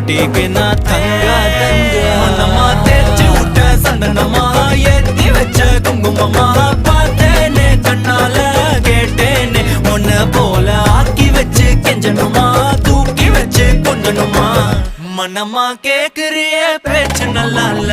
மாட்டிக்கினா தங்கா தங்கா மனமா தேய்ச்சி விட்ட சந்தனமா ஏத்தி வச்ச குங்குமமா பார்த்தேனே கண்ணால கேட்டேனே உன்னை போல ஆக்கி வச்சு கெஞ்சணுமா தூக்கி வச்சு கொஞ்சணுமா மனமா கேக்குறிய பேச்சு நல்லா இல்ல